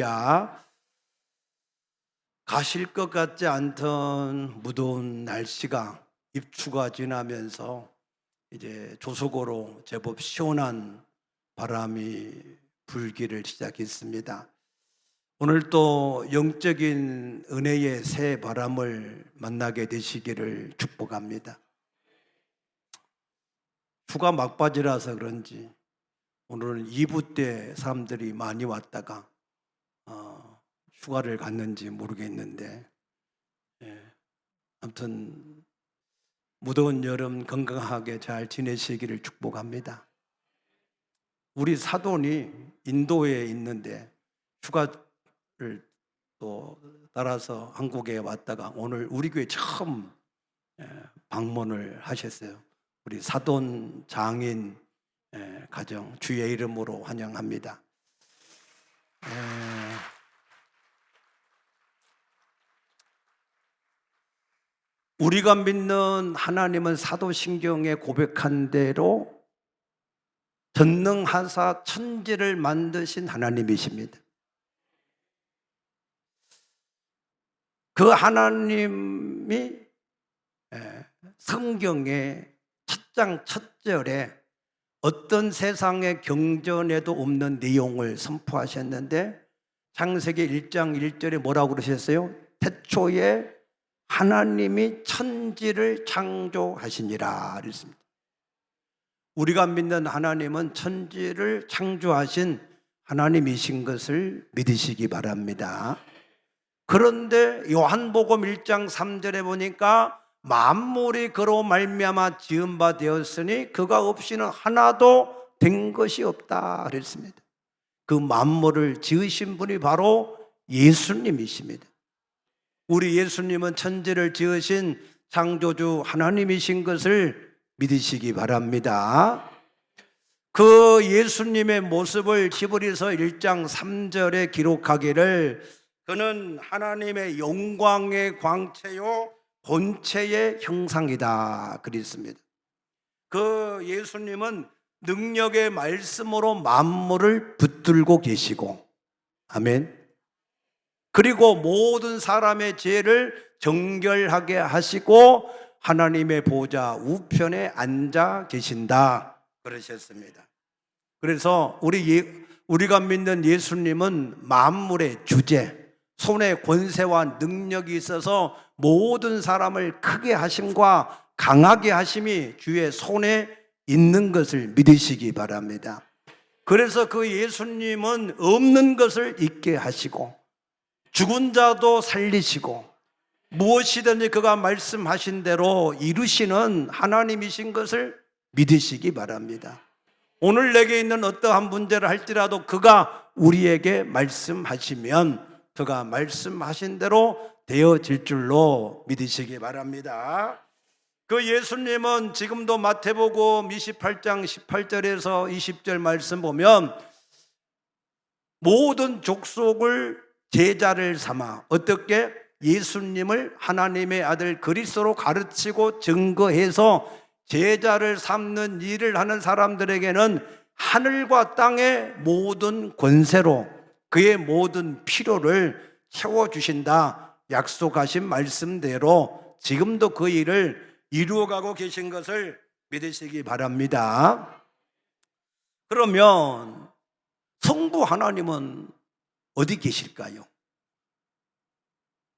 할렐루야. 가실 것 같지 않던 무더운 날씨가 입추가 지나면서 이제 조속으로 제법 시원한 바람이 불기를 시작했습니다. 오늘 또 영적인 은혜의 새 바람을 만나게 되시기를 축복합니다. 휴가 막바지라서 그런지 오늘은 2부 때 사람들이 많이 왔다가 휴가를 갔는지 모르겠는데, 아무튼 무더운 여름 건강하게 잘 지내시기를 축복합니다. 우리 사돈이 인도에 있는데 휴가를 또 따라서 한국에 왔다가 오늘 우리 교회 처음 방문을 하셨어요. 우리 사돈 장인 가정 주의 이름으로 환영합니다. 우리가 믿는 하나님은 사도신경에 고백한 대로 전능하사 천지를 만드신 하나님이십니다. 그 하나님이 성경의 첫 장 첫 절에 어떤 세상의 경전에도 없는 내용을 선포하셨는데, 창세기 1장 1절에 뭐라고 그러셨어요? 태초에 하나님이 천지를 창조하시니라 그랬습니다. 우리가 믿는 하나님은 천지를 창조하신 하나님이신 것을 믿으시기 바랍니다. 그런데 요한복음 1장 3절에 보니까 만물이 그로 말미암아 지은 바 되었으니 그가 없이는 하나도 된 것이 없다 그랬습니다. 그 만물을 지으신 분이 바로 예수님이십니다. 우리 예수님은 천지를 지으신 창조주 하나님이신 것을 믿으시기 바랍니다. 그 예수님의 모습을 히브리서 1장 3절에 기록하기를 그는 하나님의 영광의 광채요 본체의 형상이다 그랬습니다. 그 예수님은 능력의 말씀으로 만물을 붙들고 계시고, 아멘. 그리고 모든 사람의 죄를 정결하게 하시고 하나님의 보좌 우편에 앉아 계신다 그러셨습니다. 그래서 우리가 믿는 예수님은 만물의 주제, 손에 권세와 능력이 있어서 모든 사람을 크게 하심과 강하게 하심이 주의 손에 있는 것을 믿으시기 바랍니다. 그래서 그 예수님은 없는 것을 있게 하시고 죽은 자도 살리시고 무엇이든지 그가 말씀하신 대로 이루시는 하나님이신 것을 믿으시기 바랍니다. 오늘 내게 있는 어떠한 문제를 할지라도 그가 우리에게 말씀하시면 그가 말씀하신 대로 되어질 줄로 믿으시기 바랍니다. 그 예수님은 지금도 마태복음 28장 18절에서 20절 말씀 보면 모든 족속을 제자를 삼아 어떻게 예수님을 하나님의 아들 그리스도로 가르치고 증거해서 제자를 삼는 일을 하는 사람들에게는 하늘과 땅의 모든 권세로 그의 모든 필요를 채워주신다 약속하신 말씀대로 지금도 그 일을 이루어가고 계신 것을 믿으시기 바랍니다. 그러면 성부 하나님은 어디 계실까요?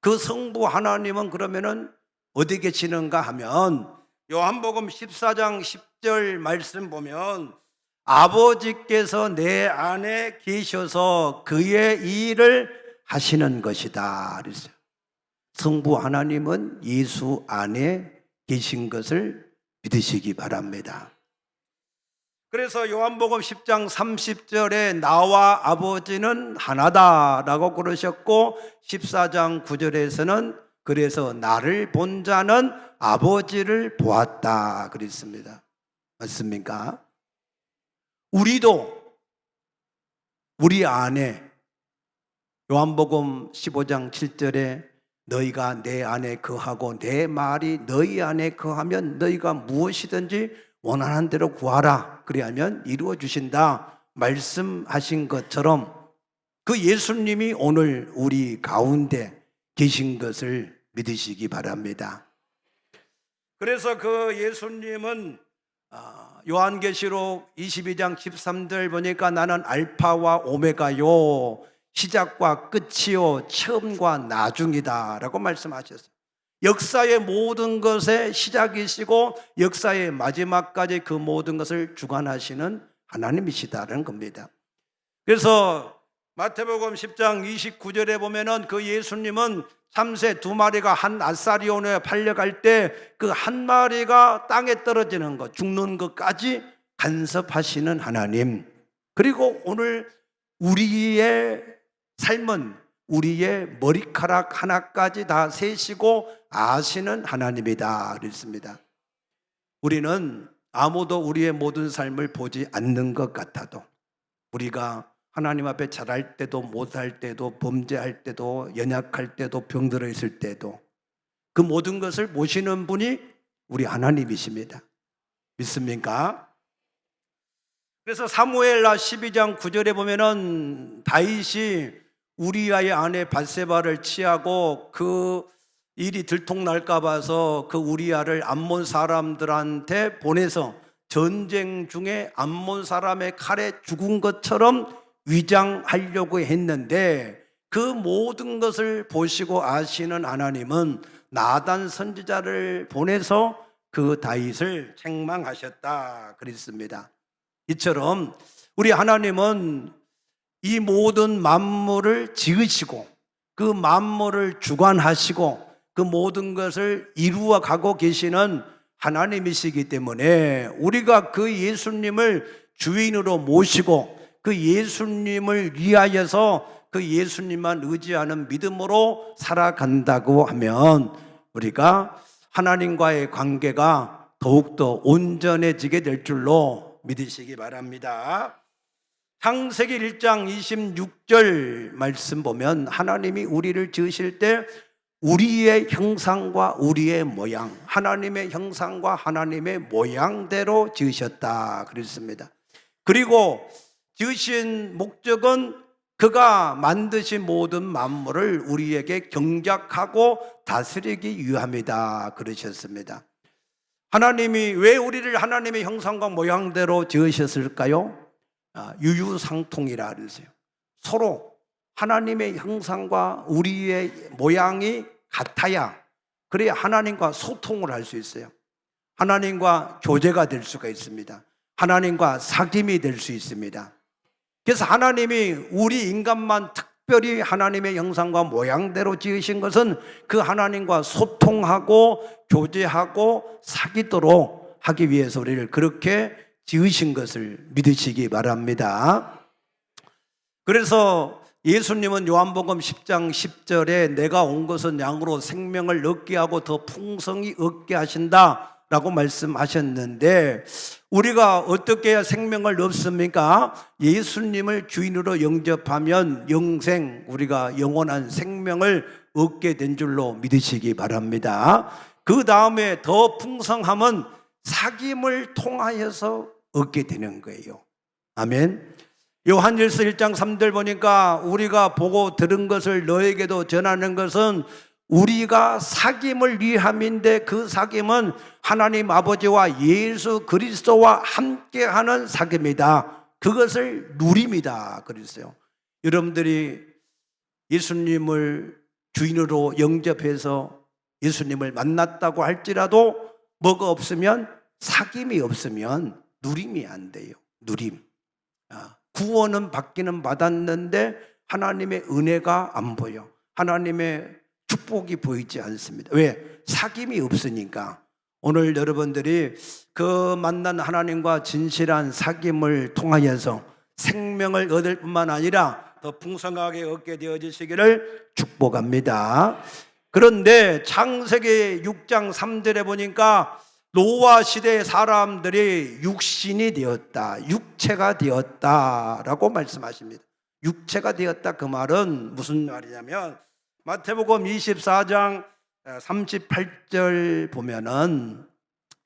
그 성부 하나님은 그러면은 어디 계시는가 하면 요한복음 14장 10절 말씀 보면 아버지께서 내 안에 계셔서 그의 일을 하시는 것이다 그랬어요. 성부 하나님은 예수 안에 계신 것을 믿으시기 바랍니다. 그래서 요한복음 10장 30절에 나와 아버지는 하나다라고 그러셨고 14장 9절에서는 그래서 나를 본 자는 아버지를 보았다 그랬습니다. 맞습니까? 우리도 우리 안에 요한복음 15장 7절에 너희가 내 안에 거하고 내 말이 너희 안에 거하면 너희가 무엇이든지 원하는 대로 구하라 그리하면 이루어 주신다 말씀하신 것처럼 그 예수님이 오늘 우리 가운데 계신 것을 믿으시기 바랍니다. 그래서 그 예수님은 요한계시록 22장 13절 보니까 나는 알파와 오메가요, 시작과 끝이요, 처음과 나중이다 라고 말씀하셨어요. 역사의 모든 것의 시작이시고 역사의 마지막까지 그 모든 것을 주관하시는 하나님이시다는 겁니다. 그래서 마태복음 10장 29절에 보면은 그 예수님은 참새 2마리가 한 아사리온에 팔려갈 때 그 한 마리가 땅에 떨어지는 것, 죽는 것까지 간섭하시는 하나님. 그리고 오늘 우리의 삶은 우리의 머리카락 하나까지 다 세시고 아시는 하나님이다 그랬습니다. 우리는 아무도 우리의 모든 삶을 보지 않는 것 같아도, 우리가 하나님 앞에 잘할 때도 못할 때도 범죄할 때도 연약할 때도 병들어 있을 때도 그 모든 것을 보시는 분이 우리 하나님이십니다. 믿습니까? 그래서 사무엘하 12장 9절에 보면은 다윗이 우리아의 아내 밧세바를 취하고 그 일이 들통날까 봐서 그 우리아를 암몬 사람들한테 보내서 전쟁 중에 암몬 사람의 칼에 죽은 것처럼 위장하려고 했는데 그 모든 것을 보시고 아시는 하나님은 나단 선지자를 보내서 그 다윗을 책망하셨다 그랬습니다. 이처럼 우리 하나님은 이 모든 만물을 지으시고 그 만물을 주관하시고 그 모든 것을 이루어 가고 계시는 하나님이시기 때문에 우리가 그 예수님을 주인으로 모시고 그 예수님을 위하여서 그 예수님만 의지하는 믿음으로 살아간다고 하면 우리가 하나님과의 관계가 더욱더 온전해지게 될 줄로 믿으시기 바랍니다. 창세기 1장 26절 말씀 보면 하나님이 우리를 지으실 때 우리의 형상과 우리의 모양, 하나님의 형상과 하나님의 모양대로 지으셨다 그랬습니다. 그리고 지으신 목적은 그가 만드신 모든 만물을 우리에게 경작하고 다스리기 위함이다 그러셨습니다. 하나님이 왜 우리를 하나님의 형상과 모양대로 지으셨을까요? 유유상통이라 그러세요. 서로 하나님의 형상과 우리의 모양이 같아야 그래야 하나님과 소통을 할 수 있어요. 하나님과 교제가 될 수가 있습니다. 하나님과 사귐이 될 수 있습니다. 그래서 하나님이 우리 인간만 특별히 하나님의 형상과 모양대로 지으신 것은 그 하나님과 소통하고 교제하고 사귀도록 하기 위해서 우리를 그렇게 지으신 것을 믿으시기 바랍니다. 그래서 예수님은 요한복음 10장 10절에 내가 온 것은 양으로 생명을 얻게 하고 더 풍성히 얻게 하신다 라고 말씀하셨는데 우리가 어떻게 해야 생명을 얻습니까? 예수님을 주인으로 영접하면 영생, 우리가 영원한 생명을 얻게 된 줄로 믿으시기 바랍니다. 그 다음에 더 풍성함은 사귐을 통하여서 얻게 되는 거예요. 아멘. 요한일서 1장 3절 보니까 우리가 보고 들은 것을 너에게도 전하는 것은 우리가 사귐을 위함인데 그 사귐은 하나님 아버지와 예수 그리스도와 함께하는 사귐이다. 그것을 누림이다 그랬어요. 여러분들이 예수님을 주인으로 영접해서 예수님을 만났다고 할지라도 뭐가 없으면 사귐이 없으면 누림이 안 돼요. 누림. 구원은 받기는 받았는데 하나님의 은혜가 안 보여. 하나님의 축복이 보이지 않습니다. 왜? 사귐이 없으니까. 오늘 여러분들이 그 만난 하나님과 진실한 사귐을 통하여서 생명을 얻을 뿐만 아니라 더 풍성하게 얻게 되어지시기를 축복합니다. 그런데 창세기 6장 3절에 보니까 노아 시대의 사람들이 육신이 되었다, 육체가 되었다라고 말씀하십니다. 육체가 되었다 그 말은 무슨 말이냐면 마태복음 24장 38절 보면은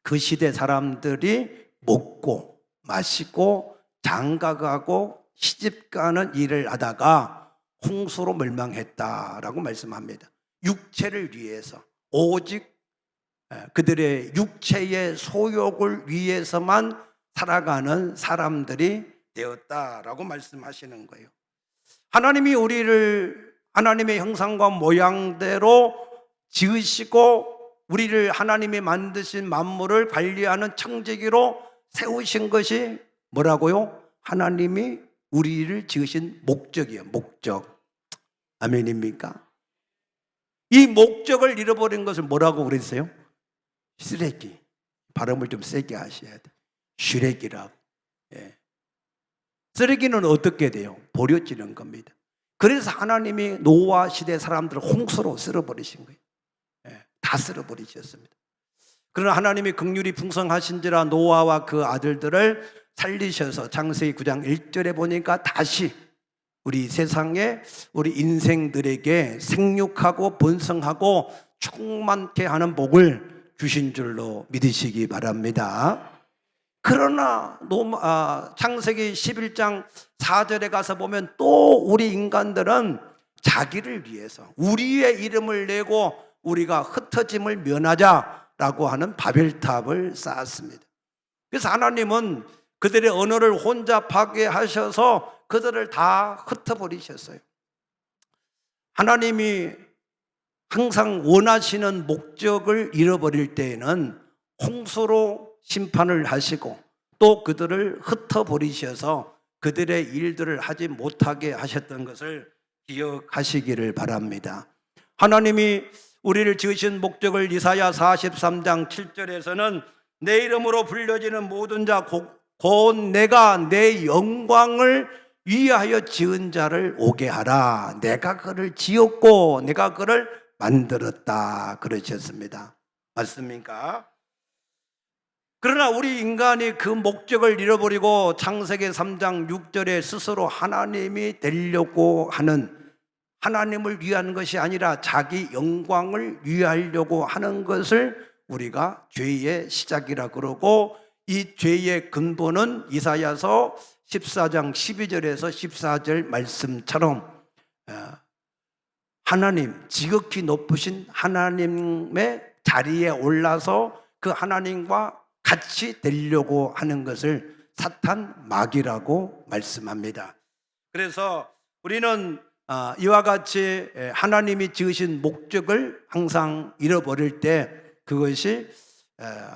그 시대 사람들이 먹고 마시고 장가가고 시집가는 일을 하다가 홍수로 멸망했다라고 말씀합니다. 육체를 위해서, 오직 그들의 육체의 소욕을 위해서만 살아가는 사람들이 되었다라고 말씀하시는 거예요. 하나님이 우리를 하나님의 형상과 모양대로 지으시고 우리를 하나님이 만드신 만물을 관리하는 청지기로 세우신 것이 뭐라고요? 하나님이 우리를 지으신 목적이에요. 목적. 아멘입니까? 이 목적을 잃어버린 것을 뭐라고 그랬어요? 쓰레기. 발음을 좀 세게 하셔야 돼요. 쓰레기라고. 예. 쓰레기는 어떻게 돼요? 버려지는 겁니다. 그래서 하나님이 노아 시대 사람들을 홍수로 쓸어버리신 거예요. 예. 다 쓸어버리셨습니다. 그러나 하나님이 긍휼이 풍성하신지라 노아와 그 아들들을 살리셔서 창세기 9장 1절에 보니까 다시 우리 세상에 우리 인생들에게 생육하고 번성하고 충만케 하는 복을 주신 줄로 믿으시기 바랍니다. 그러나 창세기 11장 4절에 가서 보면 또 우리 인간들은 자기를 위해서 우리의 이름을 내고 우리가 흩어짐을 면하자라고 하는 바벨탑을 쌓았습니다. 그래서 하나님은 그들의 언어를 혼자 파괴하셔서 그들을 다 흩어버리셨어요. 하나님이 항상 원하시는 목적을 잃어버릴 때에는 홍수로 심판을 하시고 또 그들을 흩어버리셔서 그들의 일들을 하지 못하게 하셨던 것을 기억하시기를 바랍니다. 하나님이 우리를 지으신 목적을 이사야 43장 7절에서는 내 이름으로 불려지는 모든 자 곧 내가 내 영광을 위하여 지은 자를 오게 하라. 내가 그를 지었고 내가 그를 만들었다 그러셨습니다. 맞습니까? 그러나 우리 인간이 그 목적을 잃어버리고 창세기 3장 6절에 스스로 하나님이 되려고 하는, 하나님을 위한 것이 아니라 자기 영광을 위하려고 하는 것을 우리가 죄의 시작이라 그러고, 이 죄의 근본은 이사야서 14장 12절에서 14절 말씀처럼 하나님, 지극히 높으신 하나님의 자리에 올라서 그 하나님과 같이 되려고 하는 것을 사탄 마귀라고 말씀합니다. 그래서 우리는 이와 같이 하나님이 지으신 목적을 항상 잃어버릴 때 그것이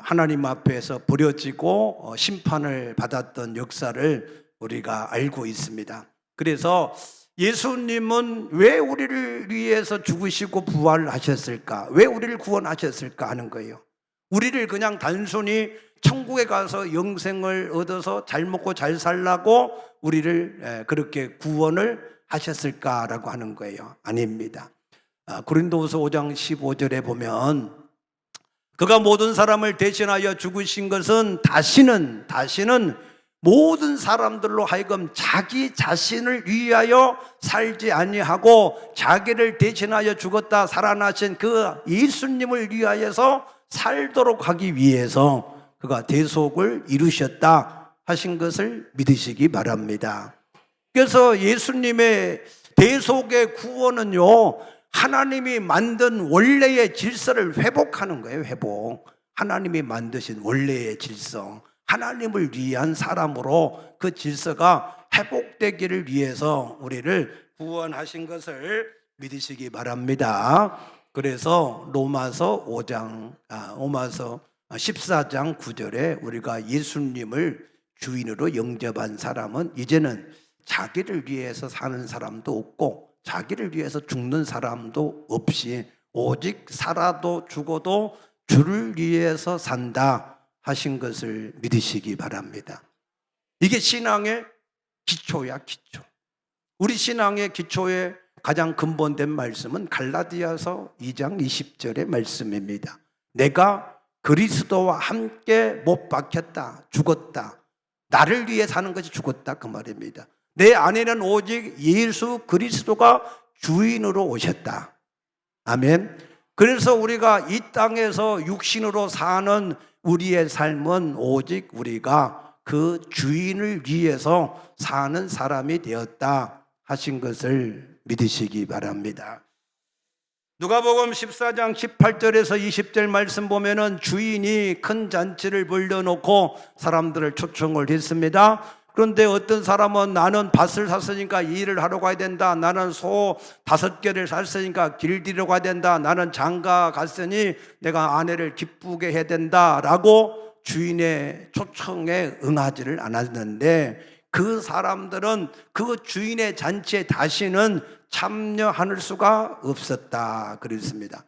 하나님 앞에서 버려지고 심판을 받았던 역사를 우리가 알고 있습니다. 그래서 예수님은 왜 우리를 위해서 죽으시고 부활하셨을까? 왜 우리를 구원하셨을까 하는 거예요. 우리를 그냥 단순히 천국에 가서 영생을 얻어서 잘 먹고 잘 살라고 우리를 그렇게 구원을 하셨을까라고 하는 거예요. 아닙니다. 고린도후서 5장 15절에 보면 그가 모든 사람을 대신하여 죽으신 것은 다시는 모든 사람들로 하여금 자기 자신을 위하여 살지 아니하고 자기를 대신하여 죽었다 살아나신 그 예수님을 위하여서 살도록 하기 위해서 그가 대속을 이루셨다 하신 것을 믿으시기 바랍니다. 그래서 예수님의 대속의 구원은요, 하나님이 만든 원래의 질서를 회복하는 거예요. 회복. 하나님이 만드신 원래의 질서, 하나님을 위한 사람으로 그 질서가 회복되기를 위해서 우리를 구원하신 것을 믿으시기 바랍니다. 그래서 로마서 14장 9절에 우리가 예수님을 주인으로 영접한 사람은 이제는 자기를 위해서 사는 사람도 없고 자기를 위해서 죽는 사람도 없이 오직 살아도 죽어도 주를 위해서 산다 하신 것을 믿으시기 바랍니다. 이게 신앙의 기초야, 기초. 우리 신앙의 기초의 가장 근본된 말씀은 갈라디아서 2장 20절의 말씀입니다. 내가 그리스도와 함께 못 박혔다, 죽었다. 나를 위해 사는 것이 죽었다 그 말입니다. 내 안에는 오직 예수 그리스도가 주인으로 오셨다. 아멘. 그래서 우리가 이 땅에서 육신으로 사는 우리의 삶은 오직 우리가 그 주인을 위해서 사는 사람이 되었다 하신 것을 믿으시기 바랍니다. 누가복음 14장 18절에서 20절 말씀 보면은 주인이 큰 잔치를 벌려놓고 사람들을 초청을 했습니다. 그런데 어떤 사람은 나는 밭을 샀으니까 일을 하러 가야 된다. 나는 소 5개를 샀으니까 길들이러 가야 된다. 나는 장가 갔으니 내가 아내를 기쁘게 해야 된다. 라고 주인의 초청에 응하지를 않았는데 그 사람들은 그 주인의 잔치에 다시는 참여할 수가 없었다 그랬습니다.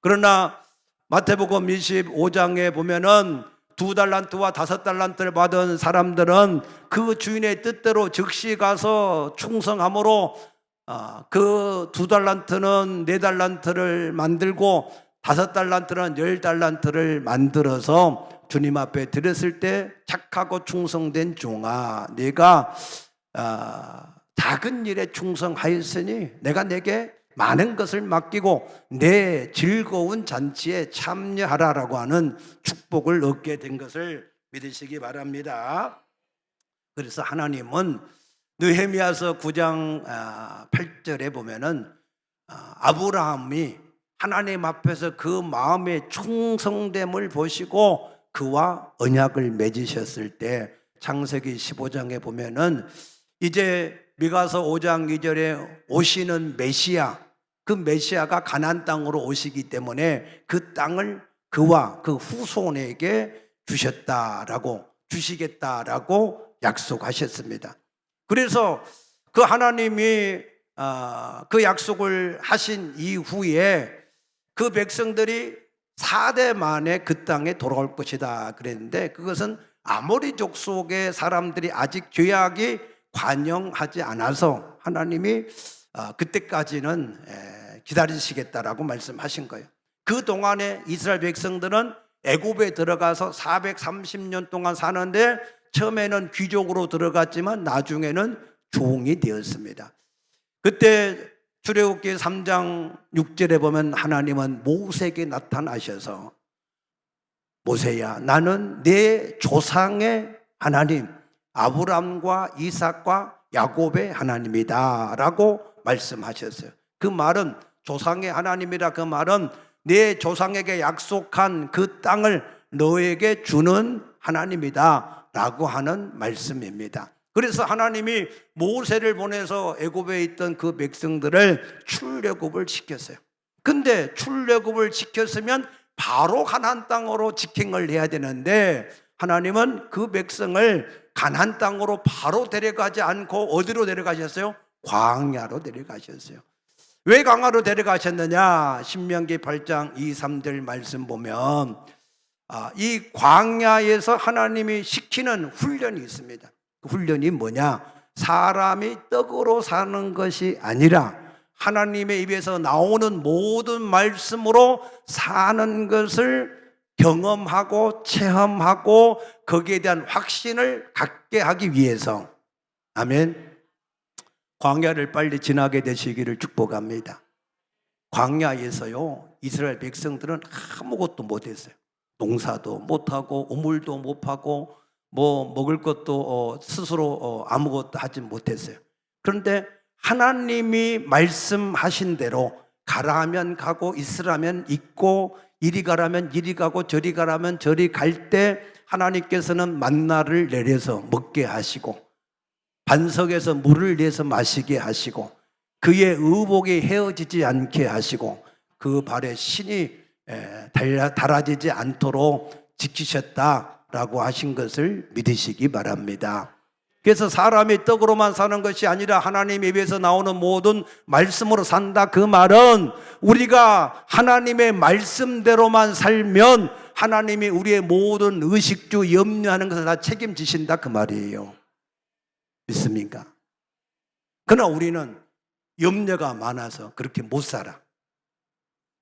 그러나 마태복음 25장에 보면은 2달란트와 5달란트를 받은 사람들은 그 주인의 뜻대로 즉시 가서 충성함으로 그 2달란트는 4달란트를 만들고 5달란트는 10달란트를 만들어서 주님 앞에 드렸을 때 착하고 충성된 종아, 내가 작은 일에 충성하였으니 내가 내게 많은 것을 맡기고 내 즐거운 잔치에 참여하라라고 하는 축복을 얻게 된 것을 믿으시기 바랍니다. 그래서 하나님은 느헤미야서 9장 8절에 보면은 아브라함이 하나님 앞에서 그 마음의 충성됨을 보시고 그와 언약을 맺으셨을 때 창세기 15장에 보면은 이제 미가서 5장 2절에 오시는 메시아, 그 메시아가 가나안 땅으로 오시기 때문에 그 땅을 그와 그 후손에게 주시겠다라고 약속하셨습니다. 그래서 그 하나님이 그 약속을 하신 이후에 그 백성들이 4대 만에 그 땅에 돌아올 것이다 그랬는데 그것은 아모리 족속의 사람들이 아직 죄악이 관영하지 않아서 하나님이 그때까지는 기다리시겠다라고 말씀하신 거예요. 그 동안에 이스라엘 백성들은 애굽에 들어가서 430년 동안 사는데 처음에는 귀족으로 들어갔지만 나중에는 종이 되었습니다. 그때 출애굽기 3장 6절에 보면 하나님은 모세에게 나타나셔서 모세야, 나는 내 조상의 하나님 아브람과 이삭과 야곱의 하나님이다 라고 말씀하셨어요. 그 말은 조상의 하나님이라 그 말은 내 조상에게 약속한 그 땅을 너에게 주는 하나님이다 라고 하는 말씀입니다. 그래서 하나님이 모세를 보내서 애굽에 있던 그 백성들을 출애굽을 시켰어요. 근데 출애굽을 시켰으면 바로 가나안 땅으로 직행을 해야 되는데 하나님은 그 백성을 가나안 땅으로 바로 데려가지 않고 어디로 데려가셨어요? 광야로 데려가셨어요. 왜 광야로 데려가셨느냐? 신명기 8장 2, 3절 말씀 보면 이 광야에서 하나님이 시키는 훈련이 있습니다. 그 훈련이 뭐냐? 사람이 떡으로 사는 것이 아니라 하나님의 입에서 나오는 모든 말씀으로 사는 것을 경험하고 체험하고 거기에 대한 확신을 갖게 하기 위해서, 아멘, 광야를 빨리 지나게 되시기를 축복합니다. 광야에서요 이스라엘 백성들은 아무것도 못했어요. 농사도 못하고 우물도 못하고 뭐 먹을 것도 스스로 아무것도 하지 못했어요. 그런데 하나님이 말씀하신 대로 가라 하면 가고 있으라면 있고 이리 가라면 이리 가고 저리 가라면 저리 갈 때 하나님께서는 만나를 내려서 먹게 하시고 반석에서 물을 내서 마시게 하시고 그의 의복이 헤어지지 않게 하시고 그 발에 신이 달아지지 않도록 지키셨다라고 하신 것을 믿으시기 바랍니다. 그래서 사람이 떡으로만 사는 것이 아니라 하나님 입에서 나오는 모든 말씀으로 산다. 그 말은 우리가 하나님의 말씀대로만 살면 하나님이 우리의 모든 의식주 염려하는 것을 다 책임지신다 그 말이에요. 믿습니까? 그러나 우리는 염려가 많아서 그렇게 못 살아.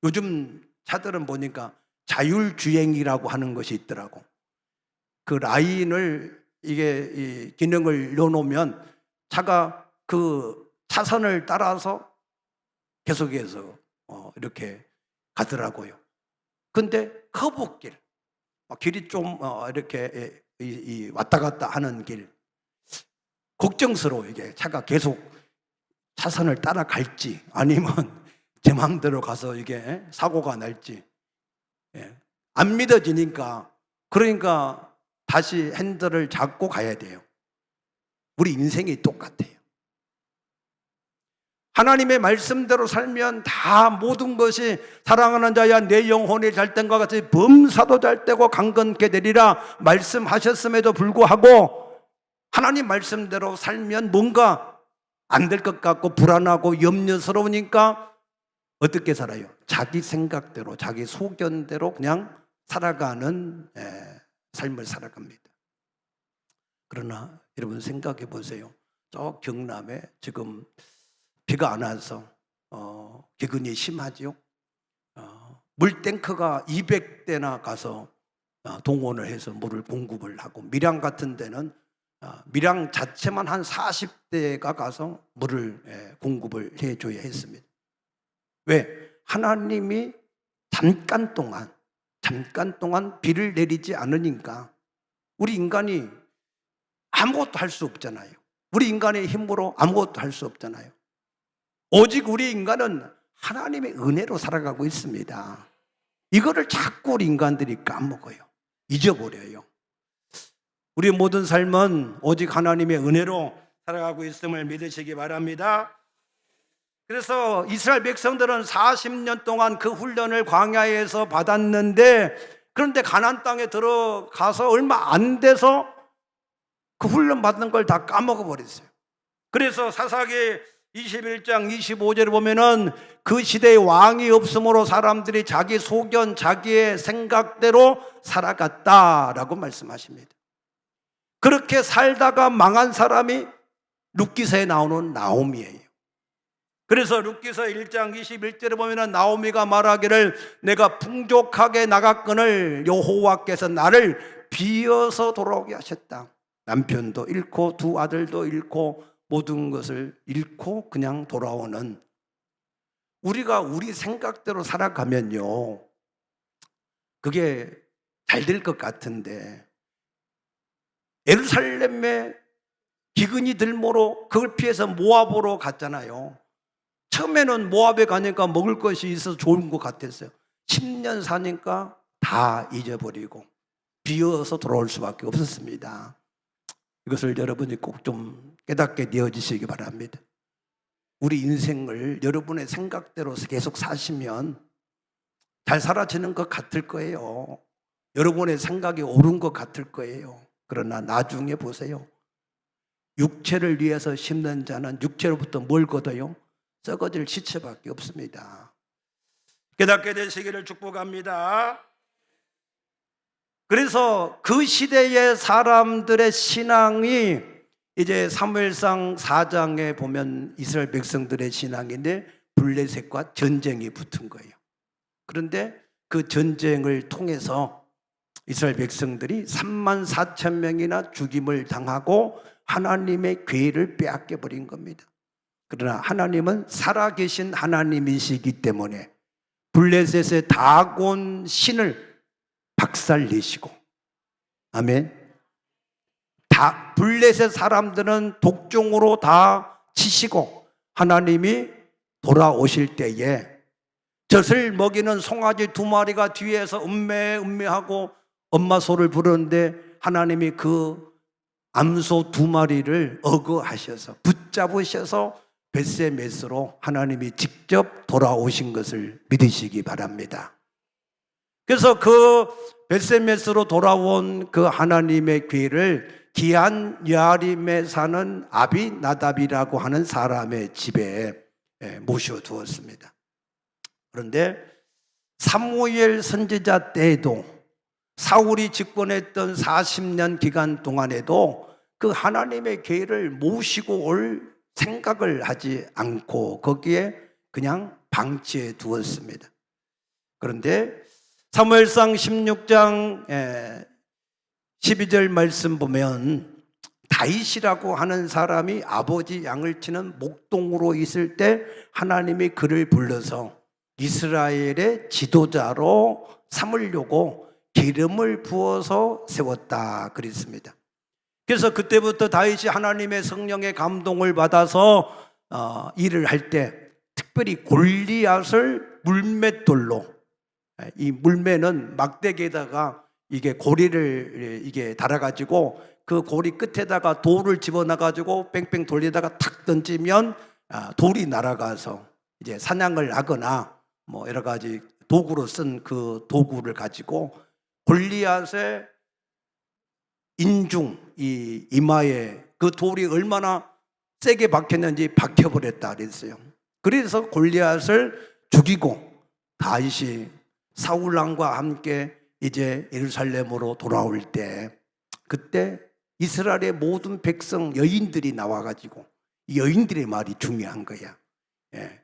요즘 차들은 보니까 자율주행이라고 하는 것이 있더라고. 그 라인을 이게 이 기능을 넣어놓으면 차가 그 차선을 따라서 계속해서 이렇게 가더라고요. 근데 커브길, 길이 좀 이렇게 왔다 갔다 하는 길, 걱정스러워. 이게 차가 계속 차선을 따라갈지 아니면 제 마음대로 가서 이게 사고가 날지 안 믿어지니까 그러니까 다시 핸들을 잡고 가야 돼요. 우리 인생이 똑같아요. 하나님의 말씀대로 살면 다 모든 것이 사랑하는 자야 내 영혼이 잘된과 같이 범사도 잘되고 강건케 되리라 말씀하셨음에도 불구하고 하나님 말씀대로 살면 뭔가 안 될 것 같고 불안하고 염려스러우니까 어떻게 살아요? 자기 생각대로 자기 소견대로 그냥 살아가는 삶을 살아갑니다. 그러나 여러분 생각해 보세요. 저 경남에 지금 비가 안 와서 기근이 심하죠. 물탱크가 200대나 가서 동원을 해서 물을 공급을 하고 밀양 같은 데는 밀양 자체만 한 40대가 가서 물을 공급을 해줘야 했습니다. 왜? 하나님이 잠깐 동안 비를 내리지 않으니까 우리 인간이 아무것도 할 수 없잖아요. 우리 인간의 힘으로 아무것도 할 수 없잖아요. 오직 우리 인간은 하나님의 은혜로 살아가고 있습니다. 이거를 자꾸 우리 인간들이 까먹어요. 잊어버려요. 우리 모든 삶은 오직 하나님의 은혜로 살아가고 있음을 믿으시기 바랍니다. 그래서 이스라엘 백성들은 40년 동안 그 훈련을 광야에서 받았는데 그런데 가나안 땅에 들어가서 얼마 안 돼서 그 훈련 받는 걸 다 까먹어 버렸어요. 그래서 사사기 21장 25절에 보면은 그 시대에 왕이 없으므로 사람들이 자기 소견, 자기의 생각대로 살아갔다라고 말씀하십니다. 그렇게 살다가 망한 사람이 룻기서에 나오는 나오미예요. 그래서 룻기서 1장 21절에 보면은 나오미가 말하기를 내가 풍족하게 나갔거늘 여호와께서 나를 비어서 돌아오게 하셨다. 남편도 잃고 두 아들도 잃고 모든 것을 잃고 그냥 돌아오는 우리가 우리 생각대로 살아가면요 그게 잘 될 것 같은데 예루살렘에 기근이 들모로 그걸 피해서 모압으로 갔잖아요. 처음에는 모압에 가니까 먹을 것이 있어서 좋은 것 같았어요. 10년 사니까 다 잊어버리고 비어서 돌아올 수밖에 없었습니다. 이것을 여러분이 꼭 좀 깨닫게 되어지시기 바랍니다. 우리 인생을 여러분의 생각대로 계속 사시면 잘 살아지는 것 같을 거예요. 여러분의 생각이 옳은 것 같을 거예요. 그러나 나중에 보세요. 육체를 위해서 심는 자는 육체로부터 뭘 거둬요? 썩어질 시체밖에 없습니다. 깨닫게 되시기를 축복합니다. 그래서 그 시대의 사람들의 신앙이 이제 사무엘상 4장에 보면 이스라엘 백성들의 신앙인데 블레셋과 전쟁이 붙은 거예요. 그런데 그 전쟁을 통해서 이스라엘 백성들이 34,000명이나 죽임을 당하고 하나님의 괴를 빼앗겨 버린 겁니다. 그러나 하나님은 살아계신 하나님이시기 때문에 블레셋의 다곤 신을 박살내시고 아멘. 다 블레셋 사람들은 독종으로 다 치시고 하나님이 돌아오실 때에 젖을 먹이는 송아지 2마리가 뒤에서 음매하고 엄마 소를 부르는데 하나님이 그 암소 2마리를 어거하셔서 붙잡으셔서 벳세메스로 하나님이 직접 돌아오신 것을 믿으시기 바랍니다. 그래서 그 벳세메스로 돌아온 그 하나님의 귀를 기한 야림에 사는 아비나답이라고 하는 사람의 집에 모셔두었습니다. 그런데 사무엘 선지자 때에도 사울이 집권했던 40년 기간 동안에도 그 하나님의 계를 모시고 올 생각을 하지 않고 거기에 그냥 방치해 두었습니다. 그런데 사무엘상 16장 12절 말씀 보면 다윗이라고 하는 사람이 아버지 양을 치는 목동으로 있을 때 하나님이 그를 불러서 이스라엘의 지도자로 삼으려고 기름을 부어서 세웠다 그랬습니다. 그래서 그때부터 다윗이 하나님의 성령의 감동을 받아서 일을 할 때 특별히 골리앗을 물맷돌로, 이 물매는 막대기에다가 이게 고리를 이게 달아가지고 그 고리 끝에다가 돌을 집어넣어가지고 뺑뺑 돌리다가 탁 던지면 돌이 날아가서 이제 사냥을 하거나 뭐 여러 가지 도구로 쓴 그 도구를 가지고 골리앗의 인중, 이 이마에 그 돌이 얼마나 세게 박혔는지 박혀버렸다 그랬어요. 그래서 골리앗을 죽이고 다윗이 사울 왕과 함께 이제 예루살렘으로 돌아올 때, 그때 이스라엘의 모든 백성 여인들이 나와가지고, 여인들의 말이 중요한 거야.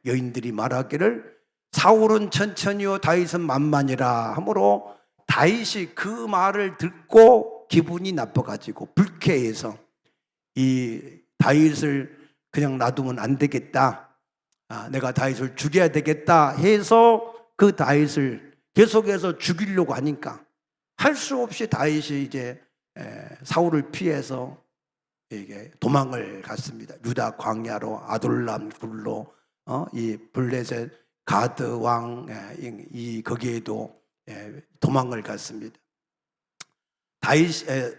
여인들이 말하기를 사울은 천천히요 다윗은 만만이라 하므로 다윗이 그 말을 듣고 기분이 나빠가지고 불쾌해서 이 다윗을 그냥 놔두면 안 되겠다, 내가 다윗을 죽여야 되겠다 해서 그 다윗을 계속해서 죽이려고 하니까 할 수 없이 다윗이 이제 사울을 피해서 이게 도망을 갔습니다. 유다 광야로 아둘람 굴로 이 블레셋 가드 왕 이 거기에도 도망을 갔습니다.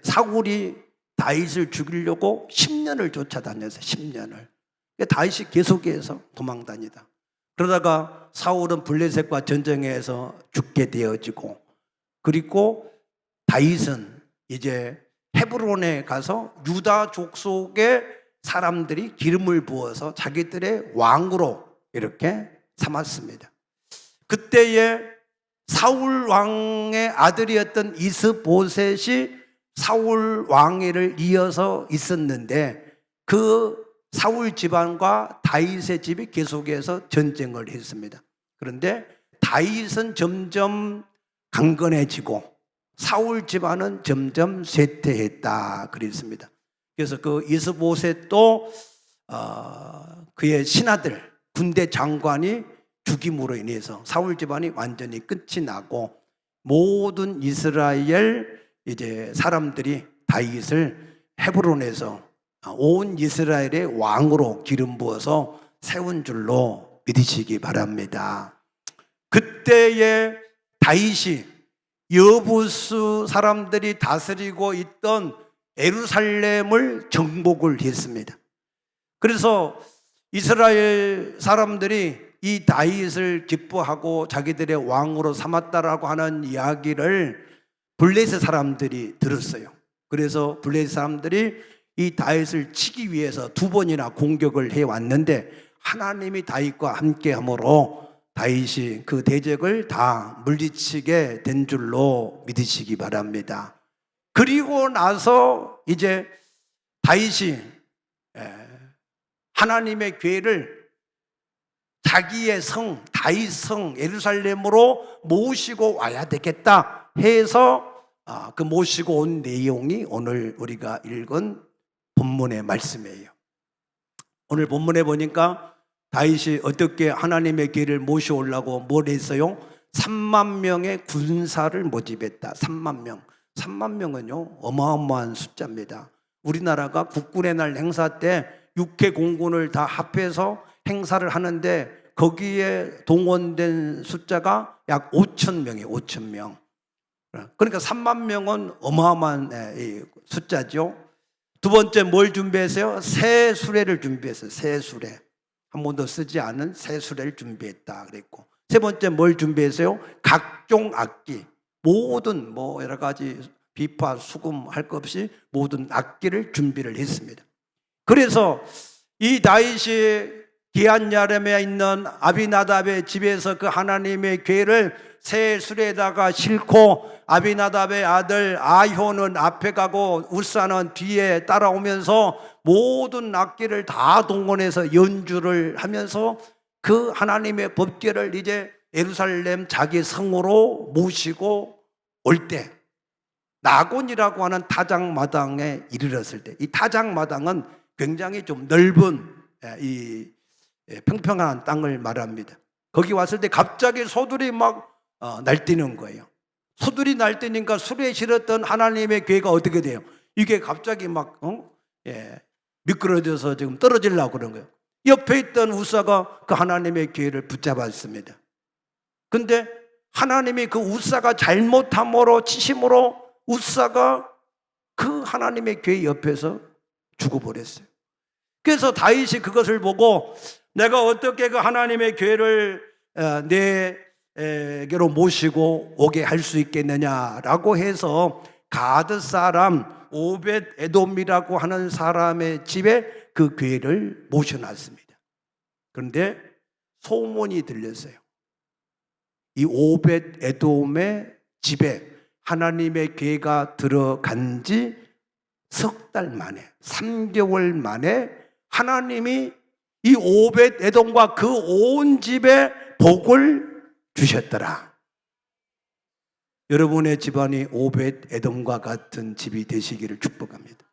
사울이 다윗을 죽이려고 10년을 쫓아다녔어요. 10년을. 다윗이 계속해서 도망다니다. 그러다가 사울은 블레셋과 전쟁에서 죽게 되어지고, 그리고 다윗은 이제 헤브론에 가서 유다 족속의 사람들이 기름을 부어서 자기들의 왕으로 이렇게 삼았습니다. 그때에 사울 왕의 아들이었던 이스보셋이 사울 왕위를 이어서 있었는데 그 사울 집안과 다윗의 집이 계속해서 전쟁을 했습니다. 그런데 다윗은 점점 강건해지고 사울 집안은 점점 쇠퇴했다 그랬습니다. 그래서 그 이스보셋도 그의 신하들 군대 장관이 죽임으로 인해서 사울 집안이 완전히 끝이 나고 모든 이스라엘 이제 사람들이 다윗을 헤브론에서 온 이스라엘의 왕으로 기름 부어서 세운 줄로 믿으시기 바랍니다. 그때에 다윗이 여부수 사람들이 다스리고 있던 예루살렘을 정복을 했습니다. 그래서 이스라엘 사람들이 이 다윗을 기뻐하고 자기들의 왕으로 삼았다라고 하는 이야기를 블레셋 사람들이 들었어요. 그래서 블레셋 사람들이 이 다윗을 치기 위해서 2번이나 공격을 해왔는데 하나님이 다윗과 함께함으로 다윗이 그 대적을 다 물리치게 된 줄로 믿으시기 바랍니다. 그리고 나서 이제 다윗이 하나님의 교회를 자기의 성, 다윗 성 예루살렘으로 모시고 와야 되겠다 해서 그 모시고 온 내용이 오늘 우리가 읽은 본문의 말씀이에요. 오늘 본문에 보니까 다윗이 어떻게 하나님의 교회를 모셔오려고 뭘 했어요? 3만 명의 군사를 모집했다. 3만 명. 3만 명은요 어마어마한 숫자입니다. 우리나라가 국군의 날 행사 때 육해 공군을 다 합해서 행사를 하는데 거기에 동원된 숫자가 약 5천 명이에요. 5천 명. 그러니까 3만 명은 어마어마한 숫자죠. 두 번째 뭘 준비했어요? 새 수레를 준비했어요. 새 수레. 한 번도 쓰지 않은 새 수레를 준비했다 그랬고, 세 번째 뭘 준비했어요? 각종 악기, 모든 뭐 여러 가지 비파, 수금 할 것 없이 모든 악기를 준비를 했습니다. 그래서 이 다윗이 기한야렘에 있는 아비나답의 집에서 그 하나님의 궤를 새 수레에다가 싣고 아비나답의 아들 아효는 앞에 가고 우사는 뒤에 따라오면서 모든 악기를 다 동원해서 연주를 하면서 그 하나님의 법궤를 이제 예루살렘 자기 성으로 모시고 올 때 나곤이라고 하는 타작마당에 이르렀을 때, 이 타작마당은 굉장히 좀 넓은 이 평평한 땅을 말합니다. 거기 왔을 때 갑자기 소들이 막 날뛰는 거예요. 소들이 날뛰니까 수레에 실었던 하나님의 궤가 어떻게 돼요? 이게 갑자기 막 미끄러져서 지금 떨어지려고 그런 거예요. 옆에 있던 우사가 그 하나님의 교회를 붙잡았습니다. 근데 하나님이 그 우사가 잘못함으로 치심으로 우사가 그 하나님의 교회 옆에서 죽어버렸어요. 그래서 다윗이 그것을 보고 내가 어떻게 그 하나님의 교회를 내게로 모시고 오게 할 수 있겠느냐라고 해서 가드 사람 오벳 에돔이라고 하는 사람의 집에 그 교회를 모셔놨습니다. 그런데 소문이 들렸어요. 이 오벳 에돔의 집에 하나님의 교회가 들어간 지 석 달 만에 3개월 만에 하나님이 이 오벳 에돔과 그 온 집에 복을 주셨더라. 여러분의 집안이 오벳 에돔과 같은 집이 되시기를 축복합니다.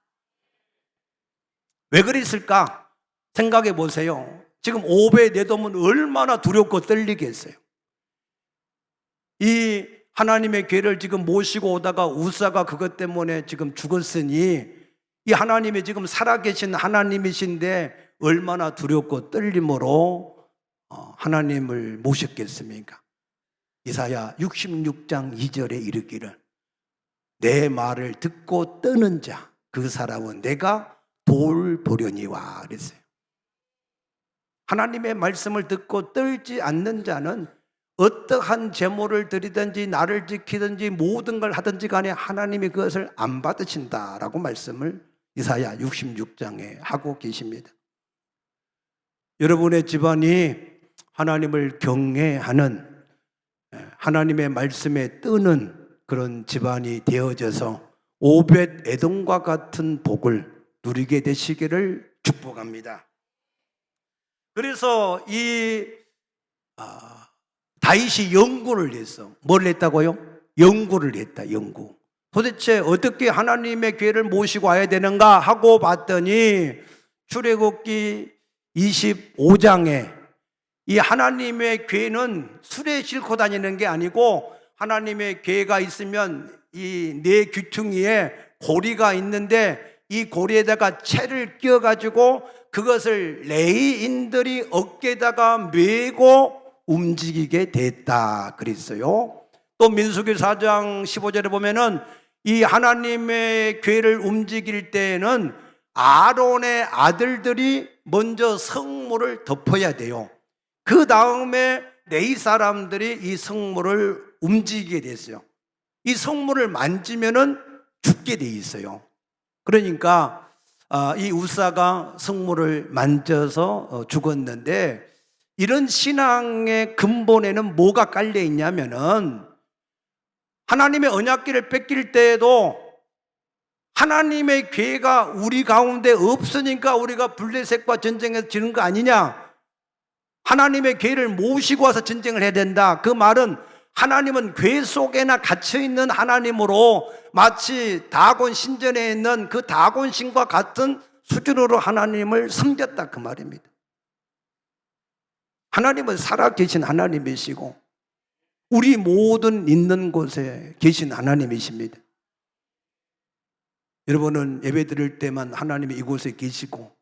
왜 그랬을까? 생각해 보세요. 지금 오벳 에돔은 얼마나 두렵고 떨리겠어요. 이 하나님의 교회를 지금 모시고 오다가 우사가 그것 때문에 지금 죽었으니 이 하나님이 지금 살아계신 하나님이신데 얼마나 두렵고 떨림으로 하나님을 모셨겠습니까? 이사야 66장 2절에 이르기를 내 말을 듣고 떠는 자 그 사람은 내가 돌보려니와 그랬어요. 하나님의 말씀을 듣고 떨지 않는 자는 어떠한 제물을 드리든지 나를 지키든지 모든 걸 하든지 간에 하나님이 그것을 안 받으신다라고 말씀을 이사야 66장에 하고 계십니다. 여러분의 집안이 하나님을 경외하는 하나님의 말씀에 뜨는 그런 집안이 되어져서 오벳 에돔과 같은 복을 누리게 되시기를 축복합니다. 그래서 이 다윗이 연구를 했어. 뭘 했다고요? 연구를 했다. 연구. 도대체 어떻게 하나님의 교회를 모시고 와야 되는가 하고 봤더니 출애굽기 25장에 이 하나님의 교회는 술에 싣고 다니는 게 아니고 하나님의 교회가 있으면 이 네 귀퉁이에 고리가 있는데 이 고리에다가 채를 끼워가지고 그것을 레위인들이 어깨에다가 메고 움직이게 됐다 그랬어요. 또 민수기 4장 15절에 보면은 이 하나님의 교회를 움직일 때에는 아론의 아들들이 먼저 성물을 덮어야 돼요. 그 다음에 레위 사람들이 이 성물을 움직이게 됐어요. 이 성물을 만지면은 죽게 돼 있어요. 그러니까 이 우사가 성물을 만져서 죽었는데 이런 신앙의 근본에는 뭐가 깔려 있냐면은 하나님의 언약궤를 뺏길 때에도 하나님의 교회가 우리 가운데 없으니까 우리가 블레셋과 전쟁에서 지는 거 아니냐? 하나님의 교회를 모시고 와서 전쟁을 해야 된다. 그 말은 하나님은 교회 속에나 갇혀있는 하나님으로 마치 다곤 신전에 있는 그 다곤 신과 같은 수준으로 하나님을 섬겼다 그 말입니다. 하나님은 살아계신 하나님이시고 우리 모든 있는 곳에 계신 하나님이십니다. 여러분은 예배 드릴 때만 하나님이 이곳에 계시고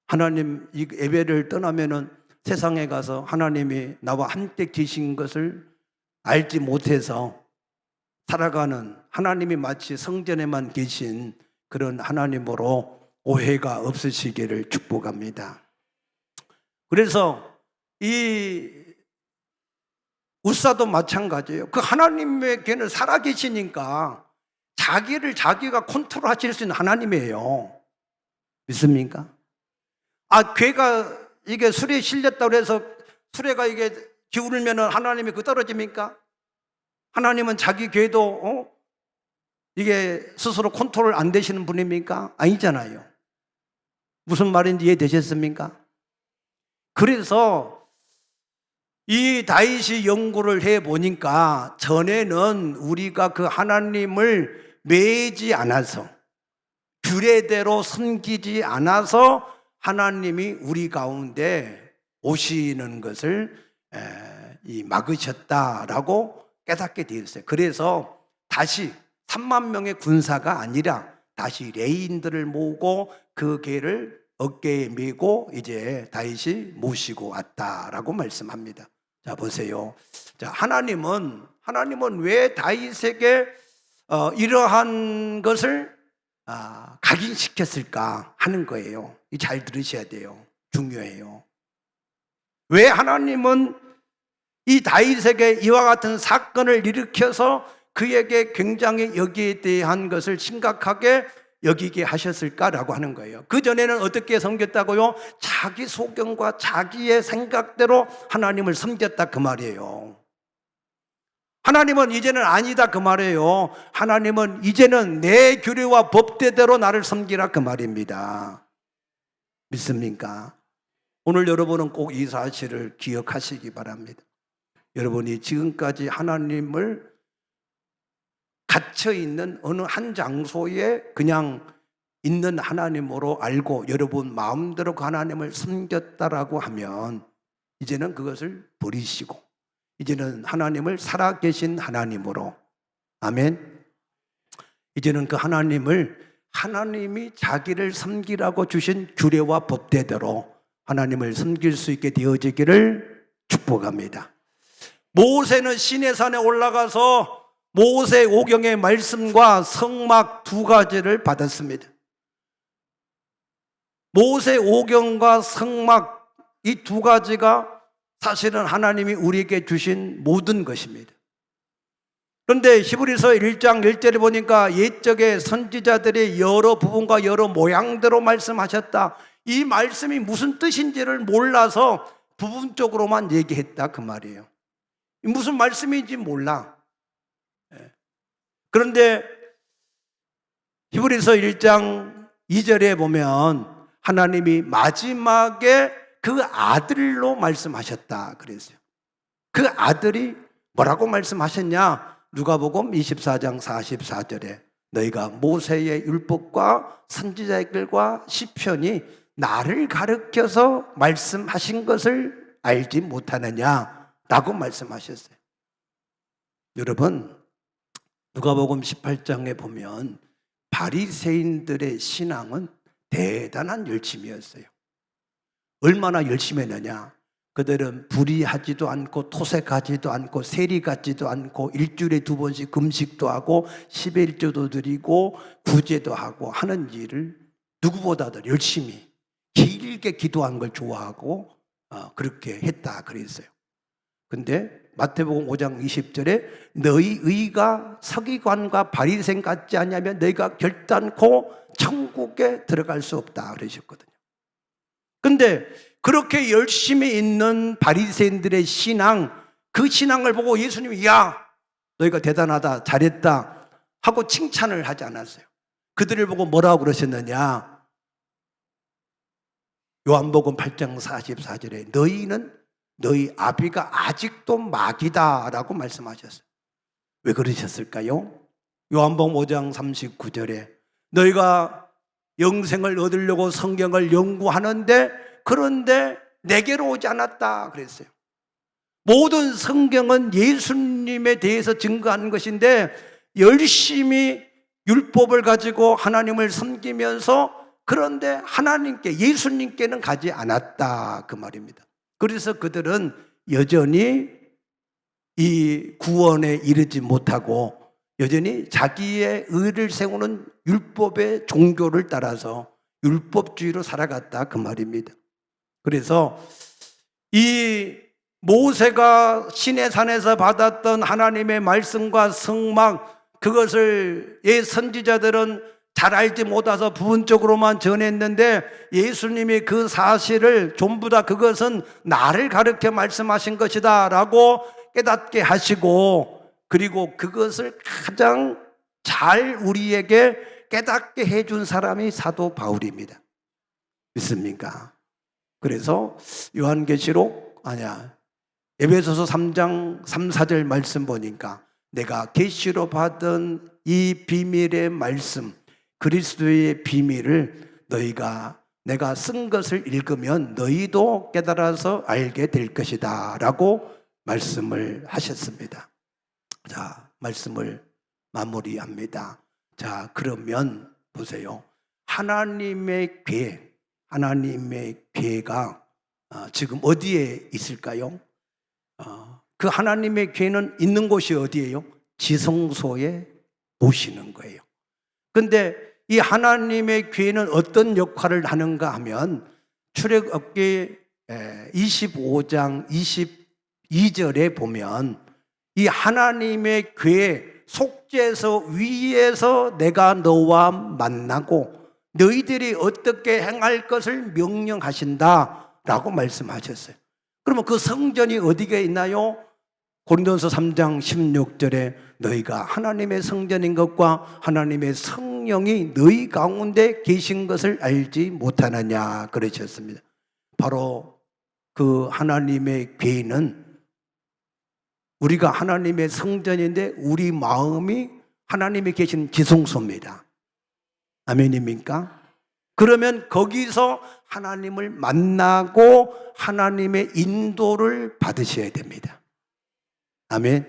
하나님 이 예배를 떠나면은 세상에 가서 하나님이 나와 함께 계신 것을 알지 못해서 살아가는 하나님이 마치 성전에만 계신 그런 하나님으로 오해가 없으시기를 축복합니다. 그래서 이 우사도 마찬가지예요. 그 하나님의 교회는 살아계시니까 자기를 자기가 컨트롤하실 수 있는 하나님이에요. 믿습니까? 괴가 이게 술에 실렸다고 해서 수레가 이게 기울면 하나님이 그 떨어집니까? 하나님은 자기 교회도 이게 스스로 컨트롤 안 되시는 분입니까? 아니잖아요. 무슨 말인지 이해되셨습니까? 그래서 이 다윗이 연구를 해보니까 전에는 우리가 그 하나님을 매지 않아서 규례대로 섬기지 않아서 하나님이 우리 가운데 오시는 것을 막으셨다라고 깨닫게 되었어요. 그래서 다시 3만 명의 군사가 아니라 다시 레위인들을 모으고 그 교회를 어깨에 메고 이제 다윗이 모시고 왔다라고 말씀합니다. 자, 보세요. 자, 하나님은 왜 다윗에게 이러한 것을 각인시켰을까 하는 거예요. 잘 들으셔야 돼요. 중요해요. 왜 하나님은 이 다윗에게 이와 같은 사건을 일으켜서 그에게 굉장히 여기에 대한 것을 심각하게 여기게 하셨을까라고 하는 거예요. 그전에는 어떻게 섬겼다고요? 자기 소견과 자기의 생각대로 하나님을 섬겼다 그 말이에요. 하나님은 이제는 아니다 그 말이에요. 하나님은 이제는 내 규례와 법대대로 나를 섬기라 그 말입니다. 믿습니까? 오늘 여러분은 꼭 이 사실을 기억하시기 바랍니다. 여러분이 지금까지 하나님을 갇혀있는 어느 한 장소에 그냥 있는 하나님으로 알고 여러분 마음대로 그 하나님을 섬겼다라고 하면 이제는 그것을 버리시고 이제는 하나님을 살아계신 하나님으로, 아멘. 이제는 그 하나님이 자기를 섬기라고 주신 규례와 법대대로 하나님을 섬길 수 있게 되어지기를 축복합니다. 모세는 시내산에 올라가서 모세 오경의 말씀과 성막 두 가지를 받았습니다. 모세 오경과 성막 이 두 가지가 사실은 하나님이 우리에게 주신 모든 것입니다. 그런데 히브리서 1장 1절에 보니까 옛적의 선지자들이 여러 부분과 여러 모양대로 말씀하셨다. 이 말씀이 무슨 뜻인지를 몰라서 부분적으로만 얘기했다 그 말이에요. 무슨 말씀인지 몰라. 그런데 히브리서 1장 2절에 보면 하나님이 마지막에 그 아들로 말씀하셨다 그랬어요. 그 아들이 뭐라고 말씀하셨냐? 누가복음 24장 44절에 너희가 모세의 율법과 선지자의 글과 시편이 나를 가르쳐서 말씀하신 것을 알지 못하느냐라고 말씀하셨어요. 여러분 누가복음 18장에 보면 바리새인들의 신앙은 대단한 열심이었어요. 얼마나 열심히 했느냐? 그들은 불의하지도 않고 토색하지도 않고 세리같지도 않고 일주일에 2번씩 금식도 하고 11조도 드리고 구제도 하고 하는 일을 누구보다도 열심히 길게 기도한 걸 좋아하고 그렇게 했다 그랬어요. 근데 마태복음 5장 20절에 너희 의가 서기관과 바리새인 같지 않냐면 너희가 결단코 천국에 들어갈 수 없다 그러셨거든요. 근데 그렇게 열심히 있는 바리새인들의 신앙, 그 신앙을 보고 예수님이 야 너희가 대단하다 잘했다 하고 칭찬을 하지 않았어요. 그들을 보고 뭐라고 그러셨느냐? 요한복음 8장 44절에 너희는 너희 아비가 아직도 마귀다라고 말씀하셨어요. 왜 그러셨을까요? 요한복음 5장 39절에 너희가 영생을 얻으려고 성경을 연구하는데 그런데 내게로 오지 않았다 그랬어요. 모든 성경은 예수님에 대해서 증거하는 것인데 열심히 율법을 가지고 하나님을 섬기면서 그런데 하나님께 예수님께는 가지 않았다 그 말입니다. 그래서 그들은 여전히 이 구원에 이르지 못하고 여전히 자기의 의를 세우는 율법의 종교를 따라서 율법주의로 살아갔다 그 말입니다. 그래서 이 모세가 시내산에서 받았던 하나님의 말씀과 성막 그것을 옛 선지자들은 잘 알지 못해서 부분적으로만 전했는데 예수님이 그 사실을 전부 다 그것은 나를 가르쳐 말씀하신 것이다 라고 깨닫게 하시고 그리고 그것을 가장 잘 우리에게 깨닫게 해준 사람이 사도 바울입니다. 믿습니까? 그래서 요한계시록 에베소서 3장 3, 4절 말씀 보니까 내가 계시로 받은 이 비밀의 말씀 그리스도의 비밀을 내가 쓴 것을 읽으면 너희도 깨달아서 알게 될 것이다 라고 말씀을 하셨습니다. 자, 말씀을 마무리합니다. 자, 그러면 보세요. 하나님의 계획, 하나님의 교회가 지금 어디에 있을까요? 그 하나님의 교회는 있는 곳이 어디예요? 지성소에 모시는 거예요. 그런데 이 하나님의 교회는 어떤 역할을 하는가 하면 출애굽기 25장 22절에 보면 이 하나님의 교회 속죄소 위에서 내가 너와 만나고 너희들이 어떻게 행할 것을 명령하신다라고 말씀하셨어요. 그러면 그 성전이 어디에 있나요? 고린도서 3장 16절에 너희가 하나님의 성전인 것과 하나님의 성령이 너희 가운데 계신 것을 알지 못하느냐 그러셨습니다. 바로 그 하나님의 교회는 우리가 하나님의 성전인데 우리 마음이 하나님이 계신 지성소입니다. 아멘입니까? 그러면 거기서 하나님을 만나고 하나님의 인도를 받으셔야 됩니다. 아멘.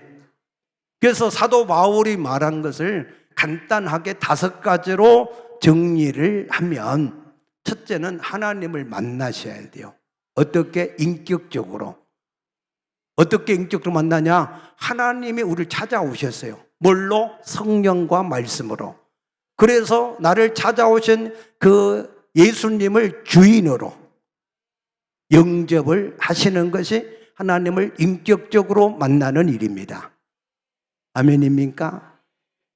그래서 사도 바울이 말한 것을 간단하게 5가지로 정리를 하면 첫째는 하나님을 만나셔야 돼요. 어떻게? 인격적으로. 어떻게 인격적으로 만나냐? 하나님이 우리를 찾아오셨어요. 뭘로? 성령과 말씀으로. 그래서 나를 찾아오신 그 예수님을 주인으로 영접을 하시는 것이 하나님을 인격적으로 만나는 일입니다. 아멘입니까?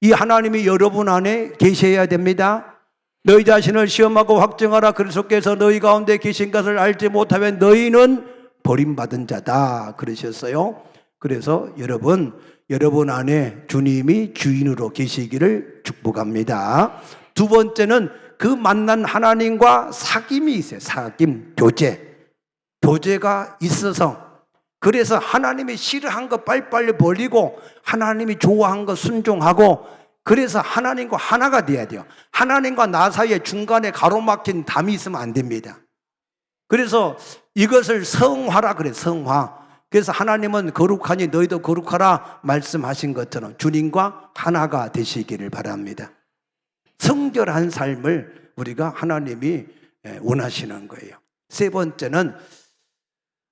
이 하나님이 여러분 안에 계셔야 됩니다. 너희 자신을 시험하고 확증하라. 그리스도께서 너희 가운데 계신 것을 알지 못하면 너희는 버림받은 자다 그러셨어요. 그래서 여러분 안에 주님이 주인으로 계시기를 축복합니다. 두 번째는 그 만난 하나님과 사귐이 있어요. 사귐, 교제가 있어서 그래서 하나님이 싫어한 거 빨리빨리 버리고 하나님이 좋아한 거 순종하고 그래서 하나님과 하나가 돼야 돼요. 하나님과 나 사이에 중간에 가로막힌 담이 있으면 안 됩니다. 그래서 이것을 성화라 그래요. 성화. 그래서 하나님은 거룩하니 너희도 거룩하라 말씀하신 것처럼 주님과 하나가 되시기를 바랍니다. 성결한 삶을 우리가 하나님이 원하시는 거예요. 세 번째는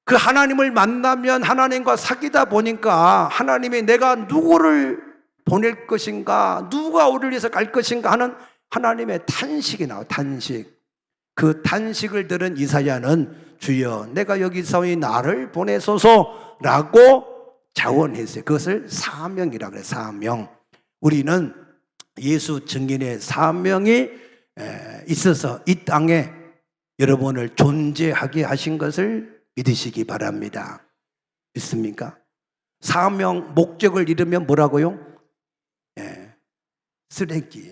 그 하나님을 만나면 하나님과 사귀다 보니까 하나님이 내가 누구를 보낼 것인가, 누가 우리를 위해서 갈 것인가 하는 하나님의 탄식이 나와요. 탄식. 그 탄식을 들은 이사야는 주여 내가 여기서이 나를 보내소서라고 자원했어요. 그것을 사명이라고 그래요. 사명. 우리는 예수 증인의 사명이 있어서 이 땅에 여러분을 존재하게 하신 것을 믿으시기 바랍니다. 믿습니까? 사명, 목적을 잃으면 뭐라고요? 쓰레기.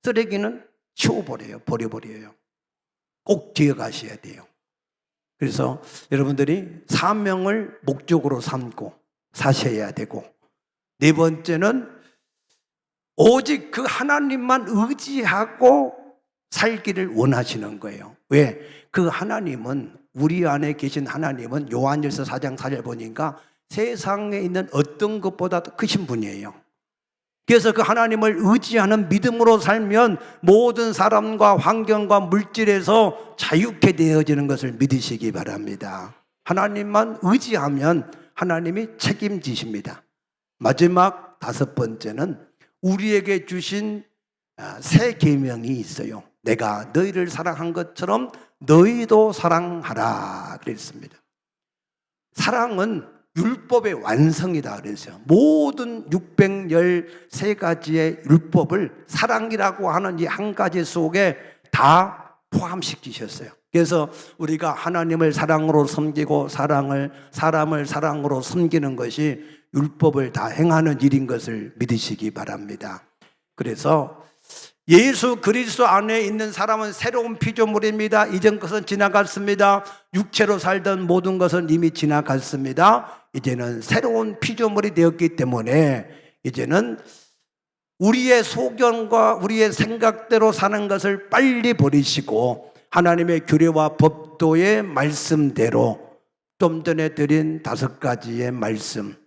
쓰레기는 치워버려요. 버려버려요. 꼭 기억하셔야 돼요. 그래서 여러분들이 사명을 목적으로 삼고 사셔야 되고, 네 번째는 오직 그 하나님만 의지하고 살기를 원하시는 거예요. 왜? 그 하나님은, 우리 안에 계신 하나님은 요한일서 4장 4절 보니까 세상에 있는 어떤 것보다도 크신 분이에요. 그래서 그 하나님을 의지하는 믿음으로 살면 모든 사람과 환경과 물질에서 자유케 되어지는 것을 믿으시기 바랍니다. 하나님만 의지하면 하나님이 책임지십니다. 마지막 5번째는 우리에게 주신 새 계명이 있어요. 내가 너희를 사랑한 것처럼 너희도 사랑하라 그랬습니다. 사랑은 율법의 완성이다 그랬어요. 모든 613가지의 율법을 사랑이라고 하는 이 한 가지 속에 다 포함시키셨어요. 그래서 우리가 하나님을 사랑으로 섬기고 사람을 사랑으로 섬기는 것이 율법을 다 행하는 일인 것을 믿으시기 바랍니다. 그래서 예수 그리스도 안에 있는 사람은 새로운 피조물입니다. 이전 것은 지나갔습니다. 육체로 살던 모든 것은 이미 지나갔습니다. 이제는 새로운 피조물이 되었기 때문에 이제는 우리의 소견과 우리의 생각대로 사는 것을 빨리 버리시고 하나님의 규례와 법도의 말씀대로 좀 전에 드린 5가지의 말씀,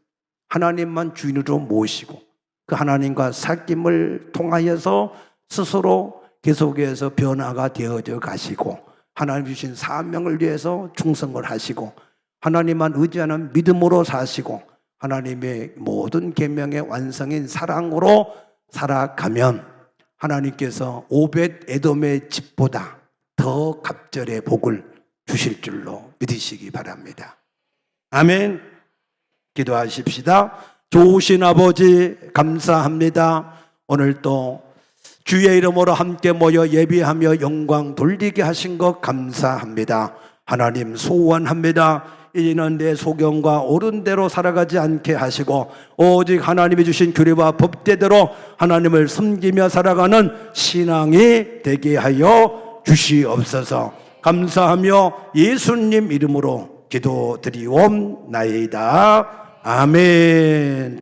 하나님만 주인으로 모시고 그 하나님과 사귐을 통하여서 스스로 계속해서 변화가 되어져 가시고 하나님 주신 사명을 위해서 충성을 하시고 하나님만 의지하는 믿음으로 사시고 하나님의 모든 계명의 완성인 사랑으로 살아가면 하나님께서 오벳 에돔의 집보다 더 갑절의 복을 주실 줄로 믿으시기 바랍니다. 아멘. 기도하십시다. 좋으신 아버지 감사합니다. 오늘 또 주의 이름으로 함께 모여 예배하며 영광 돌리게 하신 것 감사합니다. 하나님 소원합니다. 이제는 내 소견과 옳은 대로 살아가지 않게 하시고 오직 하나님이 주신 규례와 법대대로 하나님을 섬기며 살아가는 신앙이 되게 하여 주시옵소서. 감사하며 예수님 이름으로 기도드리옵나이다. 아멘.